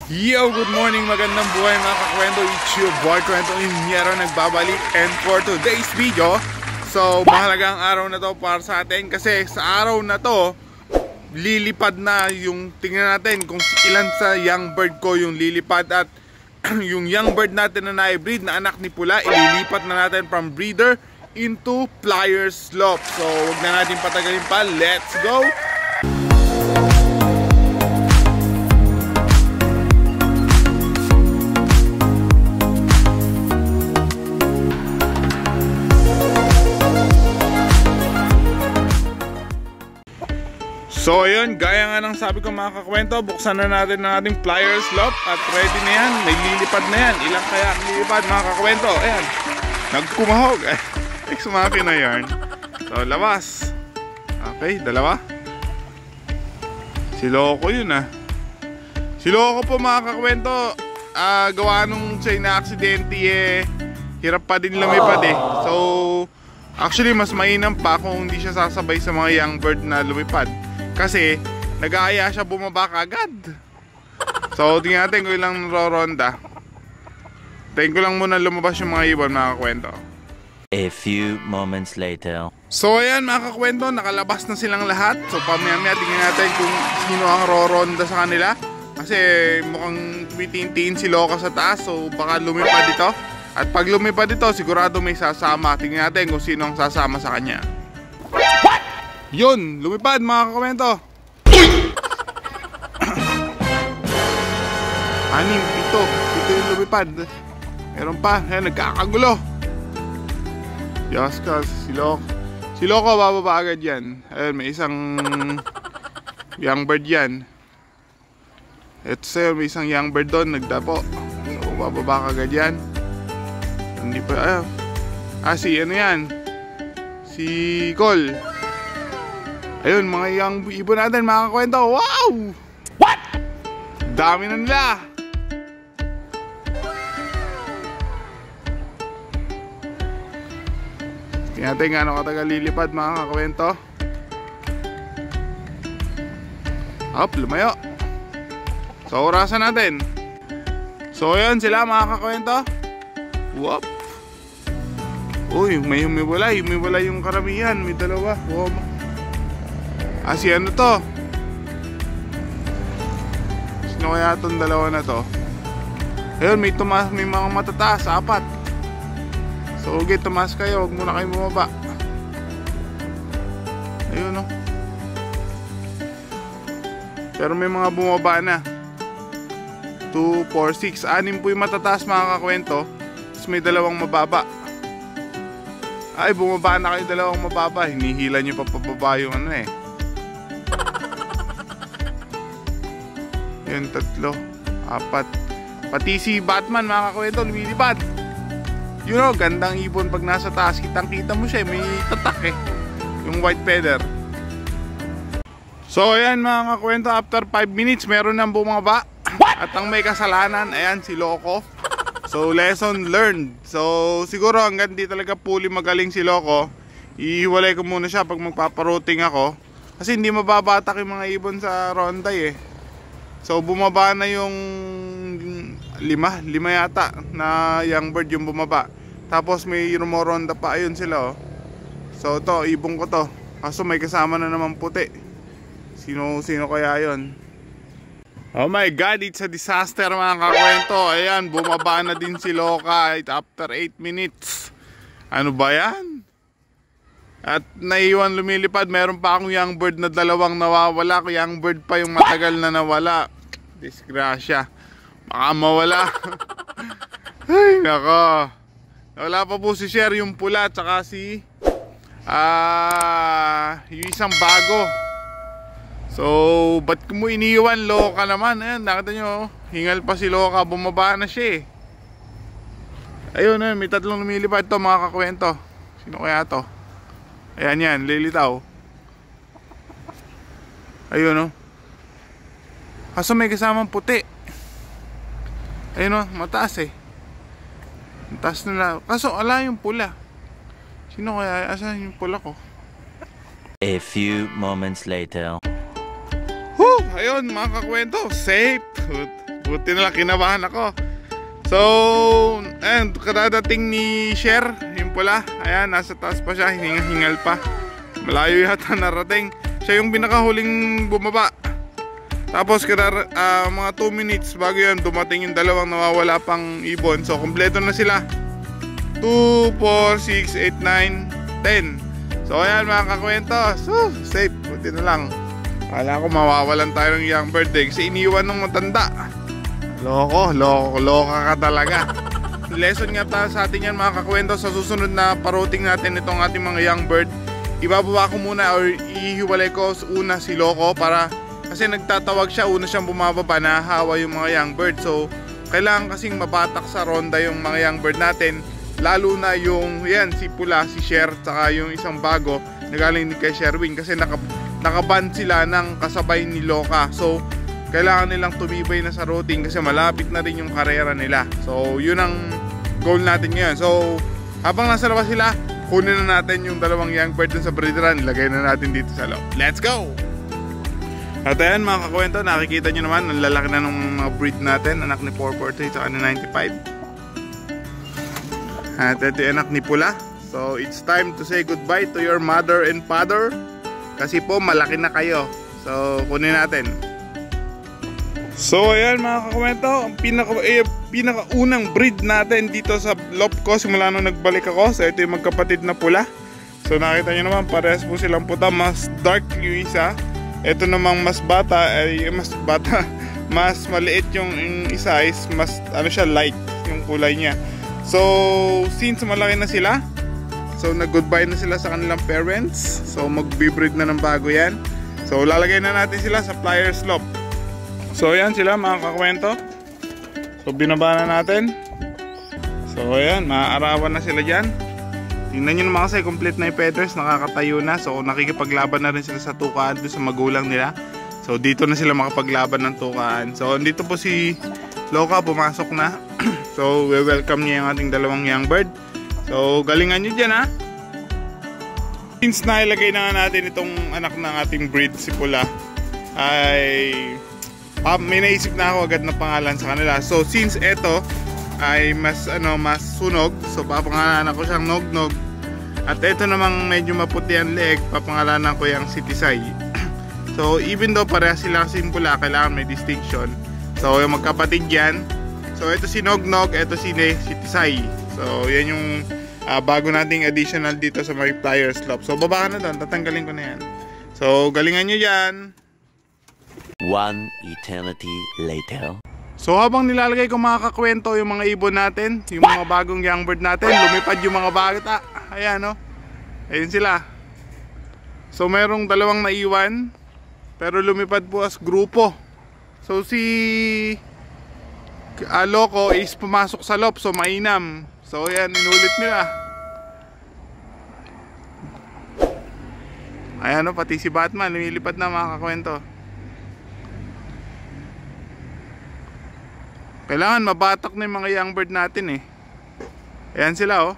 Yo, good morning, magandang buhay mga kakwento. It's your boy Kwento Inyero nagbabalik. And for today's video, so mahalagang araw na to para sa atin. Kasi sa araw na to, lilipad na yung, tingnan natin kung ilan sa young bird ko yung lilipad. At yung young bird natin na na-breed na anak ni Pula, ililipat na natin from breeder into flyer slope. So huwag na natin patagalin pa, let's go! So ayun, gaya nga ng sabi ko mga kakwento, buksan na natin ang ating flyer slope at ready na yan, may lilipad na yan. Ilang kaya ang lilipad mga kakwento? Ayan, nagkumahog. Sumaki na yarn. So labas. Okay, dalawa. Si Loco yun Si Loco po mga kakwento, gawa nung siya na aksidente hirap pa din lumipad So actually mas mainam pa kung hindi siya sasabay sa mga young bird na lumipad. Kasi nag-aaya siya bumaba kagad. So tingnan natin kung ilang roronda. Tingnan ko lang muna lumabas yung mga ibon mga kakwento. A few moments later. So ayan mga kakwento, nakalabas na silang lahat. So pamaya-maya tingnan natin kung sino ang roronda sa kanila. Kasi mukhang tumitintiin si Loca sa taas. So baka lumipad dito. At pag lumipad dito sigurado may sasama. Tingnan natin kung sino ang sasama sa kanya. Yun, lumipad mga kakomento. 6, 7 yung lumipad. Meron pa, nagkakagulo. Yes, kasi si Loco bababa agad yan. Ayun, may isang young bird yan. Ito sa'yo, may isang young bird doon, nagdapo. So bababa agad yan. Hindi pa, si ano yan, si Cole. Ayun, mga young ibon natin, mga kakwento. Wow! What? Dami na nila. Tingnan natin gaano katagal lilipad, mga kakwento. Up, lumayo. So, orasan natin. So, ayun sila, mga kakwento. Whoop. Uy, may humiwalay yung karamihan. May dalawa. Wow. Si ano to? Sino kaya itong dalawa na to? Ayun, may mga matataas, 4. So okay, tumaas kayo, huwag muna kayo bumaba. Ayun Pero may mga bumaba na. 2, 4, 6, 6 po yung matataas mga kakwento. Tapos may 2 mababa. Ay, bumaba na kayo 2 mababa. Hinihila nyo pa pababa yung Yun, 3, 4. Pati si Batman mga kakwento lumilipad. Gandang ibon pag nasa taas. Kitang-kita mo siya, may tatak yung white feather. So ayan mga kakwento, after 5 minutes meron nang bumaba. At ang may kasalanan, ayan si Loco. So lesson learned. So siguro hanggang di talaga fully magaling si Loco, ihiwalay ko muna siya pag magpaparouting ako. Kasi hindi mababatak yung mga ibon sa ronday So bumaba na yung 5 yata na young bird yung bumaba. Tapos may rumoronda pa, ayun sila So to, ibon ko to. Kaso may kasama na naman puti. Sino kaya yon? Oh my god, it's a disaster mga kakwento. Ayan, bumaba na din si Loca after 8 minutes. Ano ba yan? At naiwan lumilipad. Meron pa akong young bird na 2 nawawala. Young bird pa yung matagal na nawala. Disgrasya. Baka mawala. Ay nako. Wala pa po si Sher yung pula. Tsaka si yung isang bago. So ba't mo iniwan Loca naman? Ayan, nakita nyo, hingal pa si Loca. Bumaba na siya Ayun may 3 lumilipad to mga kakwento. Sino kaya to? Ayan yan, lilitaw. Ayun Kaso may kasamang puti. Ayun mataas Mataas na. Kaso ala yung pula. Sino kaya? Asan yung pula ko? A few moments later. Ayun mga kakwento, safe. Buti na lang, kinabahan ako. So, ayan, kadadating ni Sher, yung pula. Ayan, nasa taas pa siya, hingal pa. Malayo yata narating. Siya yung pinakahuling bumaba. Tapos mga 2 minutes bago yun, dumating yung dalawang nawawala pang ibon. So, kompleto na sila. 2, 4, 6, 8, 9, 10. So, ayan mga kakwento. So, safe. Buti na lang. Kala ko mawawalan tayo ng young bird kasi iniwan ng matanda. Loka ka talaga. Lesson nga tayo sa atin yan mga kakwento. Sa susunod na paroting natin itong ating mga young bird, ibababa ko muna or ihiwalay ko una si Loco para kasi nagtatawag siya, una siyang bumababa, nahahawa yung mga young bird. So kailangan kasing mabatak sa ronda yung mga young bird natin, lalo na yung yan, si Pula, si Sher, tsaka yung isang bago na galing kay Sherwin kasi nakaband sila ng kasabay ni Loka. So kailangan nilang tumibay na sa routing kasi malapit na rin yung karera nila. So yun ang goal natin ngayon. So habang nasa labas sila, kunin na natin yung dalawang young bird dun sa breeder run, ilagay na natin dito sa loob. Let's go! At ayan mga kakwento, nakikita nyo naman ang lalaki na ng mga breed natin, anak ni 443 at 95. At ito yung anak ni Pula. So it's time to say goodbye to your mother and father kasi po malaki na kayo. So kunin natin. So ayan mga kakwento, ang pinakaunang breed natin dito sa loft ko simula nung nagbalik ako. So ito yung magkapatid na Pula. So nakita nyo naman, parehas po silang puta. Mas dark yung isa. Ito namang mas maliit yung isa is mas siya, light yung kulay niya. So since malaki na sila, so nag-goodbye na sila sa kanilang parents. So magbe-breed na ng bago yan. So lalagay na natin sila sa Flyers Loft. So ayan sila mga kakwento. So binaba na natin. So ayan, maaarawan na sila dyan. Tingnan nyo naman kasi complete na yung feathers, nakakatayo na. So nakikipaglaban na rin sila sa tukaan doon sa magulang nila. So dito na sila makapaglaban ng tukaan. So dito po si Loka, pumasok na. So we welcome niya yung ating dalawang young bird. So galingan nyo dyan ha. Since nailagay na nga natin itong anak ng ating breed, si Pula, ay may naisip na ako agad na pangalan sa kanila. So since ito ay mas sunog, so papangalanan ko siyang Nognog. At ito namang medyo maputi ang leeg, papangalanan ko yung si Tisay. So even though parehas sila kasing Pula, kailangan may distinction. So yung magkapatid yan. So ito si Nognog, ito si Tisay. So yan yung bago nating additional dito sa my Flyers Loft. So baba ka na doon, tatanggalin ko na yan. So galingan nyo yan. One eternity later. So habang nilalagay ko mga kakwento yung mga ibon natin, yung mga bagong young bird natin, lumipad yung mga bata. Ayan o. Ayun sila. So merong dalawang naiwan, pero lumipad po as grupo. So si Loco is pumasok sa loft, so mainam. So ayan, inulit nila. Ayan o, pati si Batman lumilipad na mga kakwento. Kailangan mabatak na yung mga young bird natin eh. Ayan sila oh.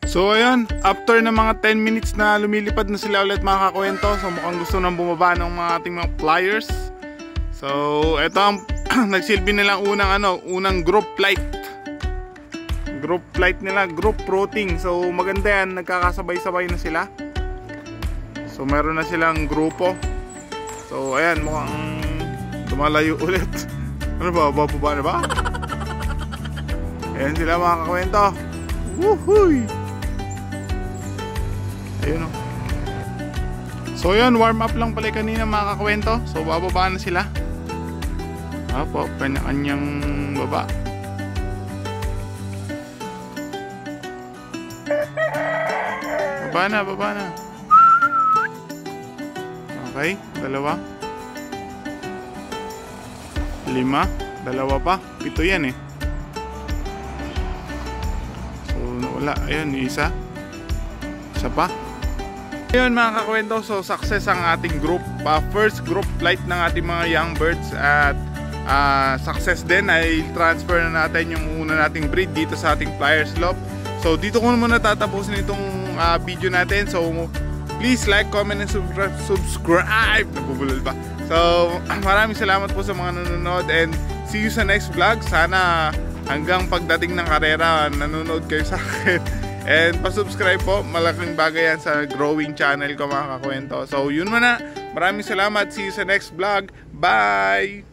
So ayan, after ng mga 10 minutes na lumilipad na sila ulit mga kakwento. So mukhang gusto nang bumaba ng mga ating mga flyers. So ito ang nagsilbi nilang unang group flight. Group flight nila, group routing. So maganda yan, nagkakasabay-sabay na sila. So meron na silang grupo. So ayan, mukhang lumalayo ulit. Ano ba? Bababa na ba? Ayan sila mga kakwento. Woohooy! Ayun o. So yun, warm up lang pala kanina mga kakwento. So bababa na sila. Apo, kanya-kanyang baba. Baba na, baba na. Okay, dalawa. 5, dalawa pa. 7 yan eh. So nawala, ayun, isa. Isa pa. Ayun mga kakwento, so success ang ating group. First group flight ng ating mga young birds. At success din ay transfer na natin yung una nating breed dito sa ating Flyers Loft. So dito ko muna tatapusin itong video natin. So Please like, comment, and subscribe. Nabubulol pa. So, maraming salamat po sa mga nanonood and see you sa next vlog. Sana hanggang pagdating ng karera, nanonood kayo sa akin. And pa-subscribe po, malaking bagay yan sa growing channel ko mga kakwento. So, yun muna. Maraming salamat. See you sa next vlog. Bye!